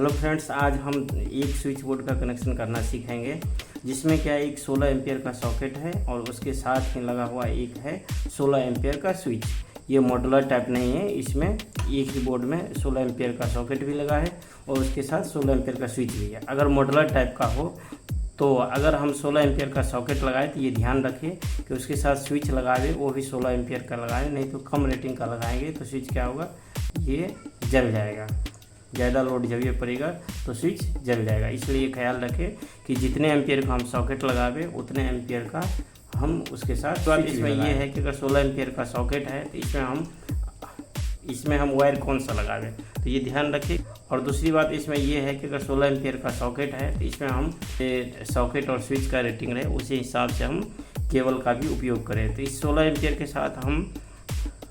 Hello friends, आज हम एक स्विच बोर्ड का कनेक्शन करना सीखेंगे जिसमें क्या एक 16 एम्पियर का सॉकेट है और उसके साथ ही लगा हुआ एक है 16 एम्पियर का स्विच। ये मॉड्यूलर टाइप नहीं है, इसमें एक ही बोर्ड में 16 एम्पियर का सॉकेट भी लगा है और उसके साथ 16 एम्पियर का स्विच भी है। अगर मॉड्यूलर टाइप का हो तो अगर हम 16 एम्पियर का सॉकेट लगाए तो ये ध्यान रखें कि उसके साथ स्विच लगाए वो भी 16 एम्पियर का लगाएं, नहीं तो कम रेटिंग का लगाएंगे तो स्विच क्या होगा, ये जल जाएगा। ज़्यादा लोड जब ये पड़ेगा तो स्विच जल जाएगा। इसलिए ख्याल रखें कि जितने एम्पियर का हम सॉकेट लगावे उतने एम्पियर का हम उसके साथ स्विच। इसमें ये है कि अगर 16 एम्पियर का सॉकेट है तो इसमें हम वायर कौन सा लगावे, तो ये ध्यान रखें। और दूसरी बात इसमें ये है कि अगर 16 एम्पियर का सॉकेट है तो इसमें हम सॉकेट और स्विच का रेटिंग रहे उसी हिसाब से हम केबल का भी उपयोग करें। तो इस 16 एम्पियर के साथ हम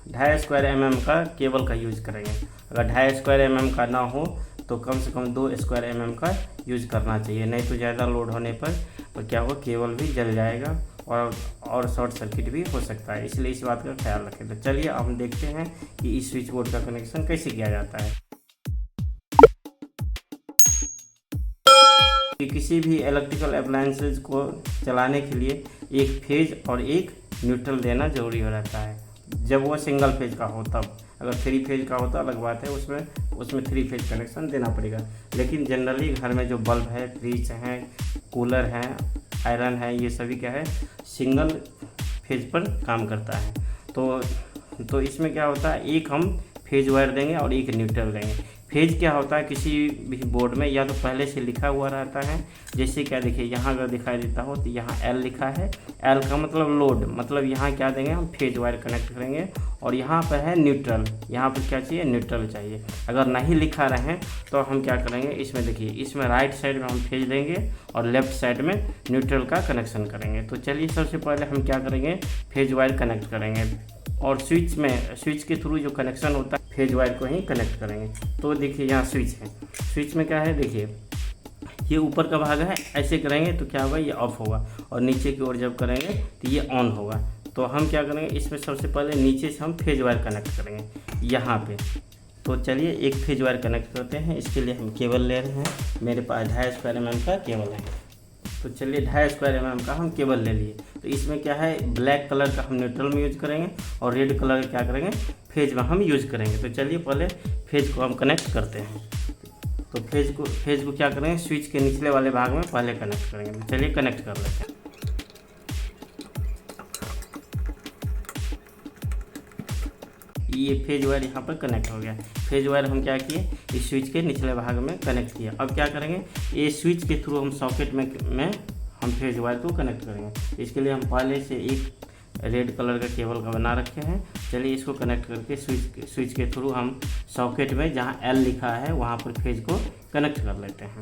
2.5 स्क्वायर mm का केबल का यूज़ करेंगे। अगर 2.5 स्क्वायर mm का ना हो तो कम से कम 2 स्क्वायर mm का यूज़ करना चाहिए, नहीं तो ज़्यादा लोड होने पर क्या होगा, केबल भी जल जाएगा और शॉर्ट सर्किट भी हो सकता है। इसलिए इस बात का ख्याल रखें। तो चलिए अब हम देखते हैं कि इस स्विच बोर्ड का कनेक्शन कैसे किया जाता है। किसी भी इलेक्ट्रिकल अप्लायंसेज को चलाने के लिए एक फेज और एक न्यूट्रल देना जरूरी हो रहता है। जब वो सिंगल फेज का हो तब, अगर 3 फेज का होता अलग बात है, उसमें 3 फेज कनेक्शन देना पड़ेगा। लेकिन जनरली घर में जो बल्ब है, फ्रिज है, कूलर है, आयरन है, ये सभी क्या है, सिंगल फेज पर काम करता है। तो इसमें क्या होता है, एक हम फेज वायर देंगे और एक न्यूट्रल देंगे। फेज क्या होता है, किसी भी बोर्ड में या तो पहले से लिखा हुआ रहता है, जैसे क्या देखिए यहाँ अगर दिखाई देता हो तो यहाँ L लिखा है। L का मतलब लोड, मतलब यहाँ क्या देंगे, हम फेज वायर कनेक्ट करेंगे। और यहाँ पर है न्यूट्रल, यहाँ पर क्या चाहिए, न्यूट्रल चाहिए। अगर नहीं लिखा रहे तो हम क्या करेंगे, इसमें देखिए, इसमें राइट साइड में हम फेज देंगे और लेफ्ट साइड में न्यूट्रल का कनेक्शन करेंगे। तो चलिए सबसे पहले हम क्या करेंगे, फेज वायर कनेक्ट करेंगे और स्विच के थ्रू जो कनेक्शन होता है फेज वायर को ही कनेक्ट करेंगे। तो देखिए यहाँ स्विच है, स्विच में क्या है, देखिए ये ऊपर का भाग है, ऐसे करेंगे तो क्या होगा, ये ऑफ होगा और नीचे की ओर जब करेंगे तो ये ऑन होगा। तो हम क्या करेंगे, इसमें सबसे पहले नीचे से हम फेज वायर कनेक्ट करेंगे यहाँ पे। तो चलिए एक फेज वायर कनेक्ट करते हैं। इसके लिए हम केबल ले रहे हैं, मेरे पास 2.5 स्क्वायर mm का केबल है। तो चलिए 2.5 स्क्वायर mm का हम केबल ले लिए। तो इसमें क्या है, ब्लैक कलर का हम न्यूट्रल में यूज करेंगे और रेड कलर का क्या करेंगे, फेज में हम यूज करेंगे। तो चलिए पहले फेज को हम कनेक्ट करते हैं। तो फेज को क्या करेंगे, स्विच के निचले वाले भाग में पहले कनेक्ट करेंगे। तो चलिए कनेक्ट कर लेते हैं। ये फेज वायर यहाँ पर कनेक्ट हो गया। फेज वायर हम क्या किए, इस स्विच के निचले भाग में कनेक्ट किया। अब क्या करेंगे, ये स्विच के थ्रू हम सॉकेट में हम फेज वायर को कनेक्ट करेंगे। इसके लिए हम पहले से एक रेड कलर का केबल का बना रखे हैं। चलिए इसको कनेक्ट करके स्विच के थ्रू हम सॉकेट में जहाँ L लिखा है वहाँ पर फेज को कनेक्ट कर लेते हैं।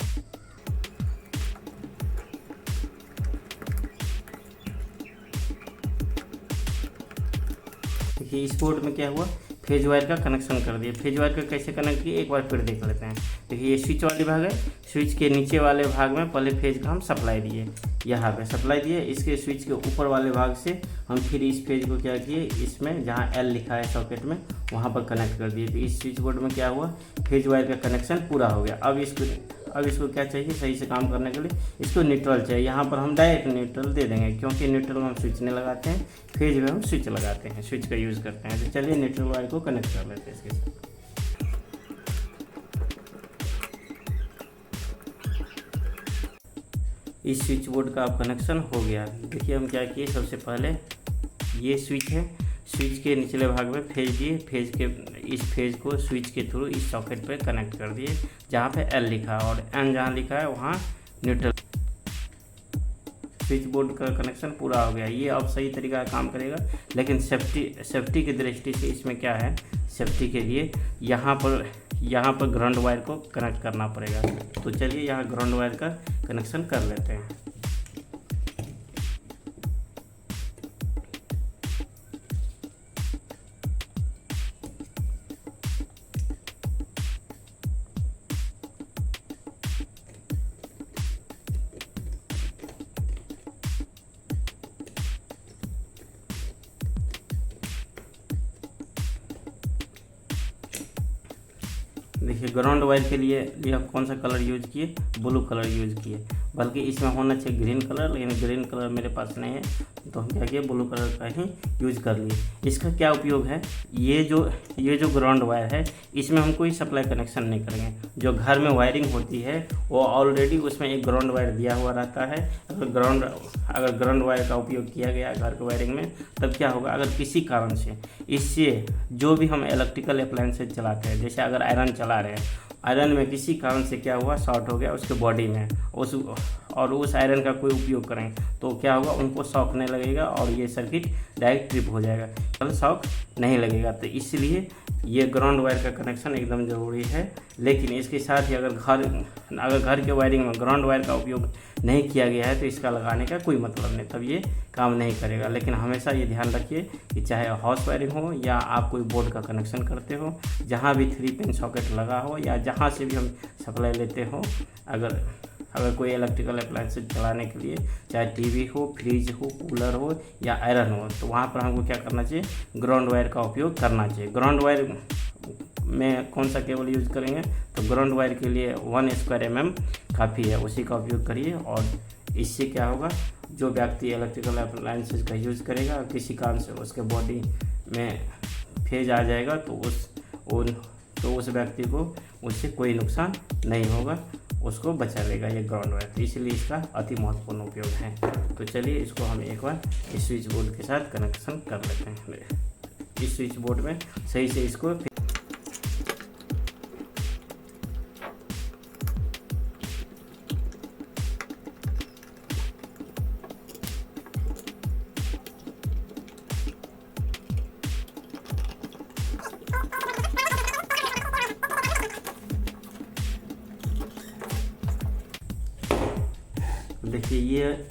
देखिए इस बोर्ड में क्या हुआ, फेज वायर का कनेक्शन कर दिए। फेज वायर का कैसे कनेक्ट किए एक बार फिर देख लेते हैं। देखिए ये स्विच वाली भाग है, स्विच के नीचे वाले भाग में पहले फेज का हम सप्लाई दिए, यहाँ पे सप्लाई दिए। इसके स्विच के ऊपर वाले भाग से हम फिर इस फेज को क्या किए, इसमें जहाँ L लिखा है सॉकेट में वहाँ पर कनेक्ट कर दिए। तो इस स्विच बोर्ड में क्या हुआ, फेज वायर का कनेक्शन पूरा हो गया। अब इसको क्या चाहिए, सही से काम करने के लिए इसको न्यूट्रल चाहिए। यहाँ पर हम डायरेक्ट न्यूट्रल दे देंगे, क्योंकि न्यूट्रल में हम स्विच नहीं लगाते हैं, फेज में हम स्विच लगाते हैं, स्विच का यूज़ करते हैं। तो चलिए न्यूट्रल वायर को कनेक्ट कर लेते हैं इसके साथ। इस स्विच बोर्ड का अब कनेक्शन हो गया। देखिए हम क्या किए, सबसे पहले ये स्विच है, स्विच के निचले भाग में फेज दिए, इस फेज को स्विच के थ्रू इस सॉकेट पे कनेक्ट कर दिए जहाँ पे L लिखा है और N जहाँ लिखा है वहाँ न्यूट्रल। स्विच बोर्ड का कनेक्शन पूरा हो गया। ये अब सही तरीका का काम करेगा। लेकिन सेफ्टी की दृष्टि से इसमें क्या है, सेफ्टी के लिए यहाँ पर ग्राउंड वायर को कनेक्ट करना पड़ेगा। तो चलिए यहाँ ग्राउंड वायर का कनेक्शन कर लेते हैं। देखिए ग्राउंड वायर के लिए हम कौन सा कलर यूज किए, ब्लू कलर यूज किए, बल्कि इसमें होना चाहिए ग्रीन कलर, लेकिन ग्रीन कलर मेरे पास नहीं है तो हम क्या किए, ब्लू कलर का ही यूज कर लिए। इसका क्या उपयोग है, ये जो ग्राउंड वायर है इसमें हम कोई सप्लाई कनेक्शन नहीं करेंगे। जो घर में वायरिंग होती है वो ऑलरेडी उसमें एक ग्राउंड वायर दिया हुआ रहता है। अगर ग्राउंड वायर का उपयोग किया गया घर के वायरिंग में, तब क्या होगा, अगर किसी कारण से इससे जो भी हम इलेक्ट्रिकल अप्लायंसेज चलाते हैं, जैसे अगर आयरन चला रहे हैं, आयरन में किसी कारण से क्या हुआ, शॉर्ट हो गया उसके बॉडी में, उस आयरन का कोई उपयोग करें तो क्या होगा, उनको शॉक नहीं लगेगा और ये सर्किट डायरेक्ट ट्रिप हो जाएगा, कल शॉक नहीं लगेगा। तो इसलिए ये ग्राउंड वायर का कनेक्शन एकदम ज़रूरी है। लेकिन इसके साथ ही अगर घर के वायरिंग में ग्राउंड वायर का उपयोग नहीं किया गया है तो इसका लगाने का कोई मतलब नहीं, तब ये काम नहीं करेगा। लेकिन हमेशा ये ध्यान रखिए कि चाहे हाउस वायरिंग हो या आप कोई बोर्ड का कनेक्शन करते हो, जहाँ भी 3 पिन सॉकेट लगा हो या जहाँ से भी हम सप्लाई लेते हो, अगर कोई इलेक्ट्रिकल अप्लायंसेज चलाने के लिए, चाहे टीवी हो, फ्रिज हो, कूलर हो या आयरन हो, तो वहाँ पर हमको क्या करना चाहिए, ग्राउंड वायर का उपयोग करना चाहिए। ग्राउंड वायर में कौन सा केबल यूज़ करेंगे, तो ग्राउंड वायर के लिए 1 स्क्वायर mm काफ़ी है, उसी का उपयोग करिए। और इससे क्या होगा, जो व्यक्ति इलेक्ट्रिकल अप्लायंसेज का यूज़ करेगा, किसी कारण से उसके बॉडी में फेज आ जाएगा तो उस व्यक्ति को उससे कोई नुकसान नहीं होगा, उसको बचा लेगा ये ग्राउंड वायर। तो इसलिए इसका अति महत्वपूर्ण उपयोग है। तो चलिए इसको हम एक बार इस स्विच बोर्ड के साथ कनेक्शन कर लेते हैं। इस स्विच बोर्ड में सही से इसको देखिए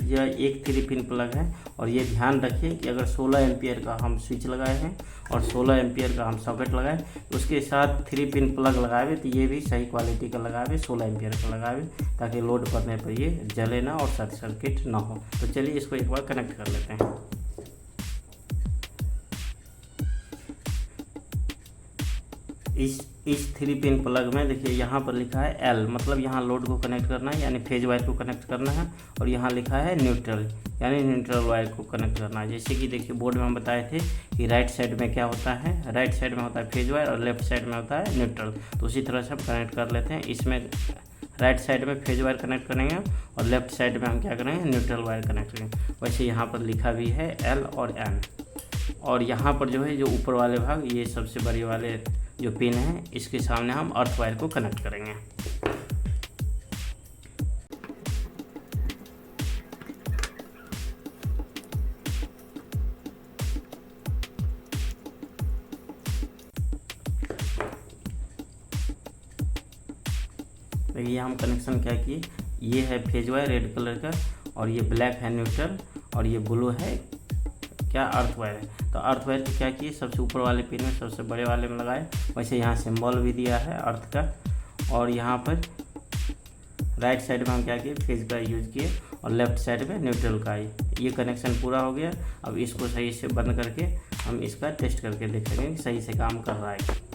यह एक 3 पिन प्लग है। और ये ध्यान रखिए कि अगर 16 एम्पियर का हम स्विच लगाए हैं और 16 एम्पियर का हम सॉकेट लगाए, उसके साथ 3 पिन प्लग लगाए तो ये भी सही क्वालिटी का लगाए, 16 एम्पियर का लगाए, ताकि लोड करने पर ये जले ना और शॉर्ट सर्किट ना हो। तो चलिए इसको एक बार कनेक्ट कर लेते हैं। इस 3 पिन प्लग में देखिए यहाँ पर लिखा है L, मतलब यहाँ लोड को कनेक्ट करना है, यानी फेज वायर को कनेक्ट करना है। और यहाँ लिखा है न्यूट्रल, यानी न्यूट्रल वायर को कनेक्ट करना है। जैसे कि देखिए बोर्ड में हम बताए थे कि राइट साइड में क्या होता है, राइट साइड में होता है फेज वायर और लेफ्ट साइड में होता है न्यूट्रल। तो उसी तरह से हम कनेक्ट कर लेते हैं। इसमें राइट साइड में फेज वायर कनेक्ट करेंगे और लेफ्ट साइड में हम क्या करेंगे, न्यूट्रल वायर कनेक्ट करेंगे। वैसे यहाँ पर लिखा भी है L और M। और यहाँ पर जो है, जो ऊपर वाले भाग, ये सबसे बड़े वाले जो पिन है, इसके सामने हम अर्थ वायर को कनेक्ट करेंगे। देखिए हम कनेक्शन क्या किए, ये है फेज वायर रेड कलर का, और ये ब्लैक है न्यूट्रल, और ये ब्लू है क्या, अर्थ वायर है। तो अर्थ वायर को क्या किए, सबसे ऊपर वाले पिन में, सबसे बड़े वाले में लगाए। वैसे यहाँ सिंबल भी दिया है अर्थ का। और यहाँ पर राइट साइड में हम क्या किए, फेज का यूज किए, और लेफ्ट साइड में न्यूट्रल का। ये कनेक्शन पूरा हो गया। अब इसको सही से बंद करके हम इसका टेस्ट करके देखेंगे कि सही से काम कर रहा है।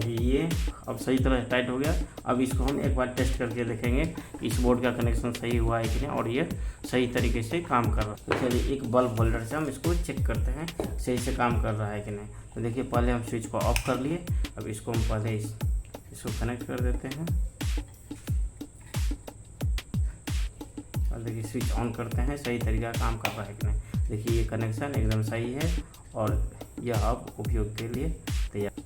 ये अब सही तरह टाइट हो गया। अब इसको हम एक बार टेस्ट करके देखेंगे कि इस बोर्ड का कनेक्शन सही हुआ है कि नहीं, और ये सही तरीके से काम कर रहा है। तो चलिए एक बल्ब होल्डर से हम इसको चेक करते हैं सही से काम कर रहा है कि नहीं। तो देखिए पहले हम स्विच को ऑफ कर लिए। अब इसको हम पहले इसको कनेक्ट कर देते हैं और देखिए स्विच ऑन करते हैं, सही तरीका काम कर रहा है कि नहीं। देखिए ये कनेक्शन एकदम सही है और यह अब उपयोग के लिए तैयार।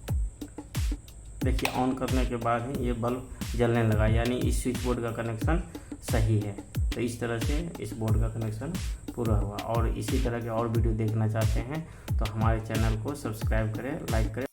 देखिए ऑन करने के बाद ही ये बल्ब जलने लगा, यानी इस स्विच बोर्ड का कनेक्शन सही है। तो इस तरह से इस बोर्ड का कनेक्शन पूरा हुआ। और इसी तरह के और वीडियो देखना चाहते हैं तो हमारे चैनल को सब्सक्राइब करें, लाइक करें।